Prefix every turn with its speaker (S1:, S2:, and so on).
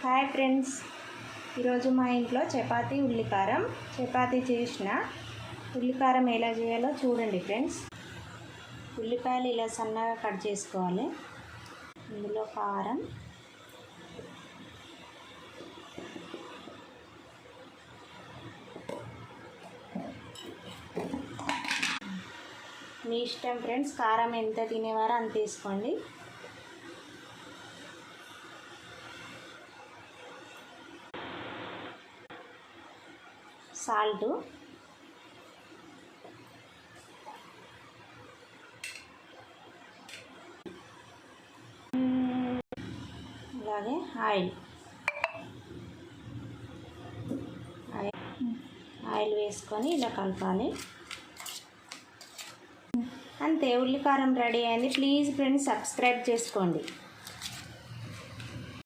S1: Hi friends, ఈరోజు మా ఇంట్లో చపాతీ ఉల్లికారం చేసిన ఉల్లికారం ఎలా చేయాలో చూడండి ఫ్రెండ్స్. ఉల్లిపాయలు ఇలా సన్నగా కట్ చేసుకోవాలి. ఇందులో కారం, మీ ఇష్టం ఫ్రెండ్స్, కారం ఎంత తినేవారో అంత వేసుకోండి. సాల్ట్, అలాగే ఆయిల్ వేసుకొని ఇలా కలపాలి. అంతే, ఉల్లికారం రెడీ అయింది. ప్లీజ్ ఫ్రెండ్స్, సబ్స్క్రైబ్ చేసుకోండి.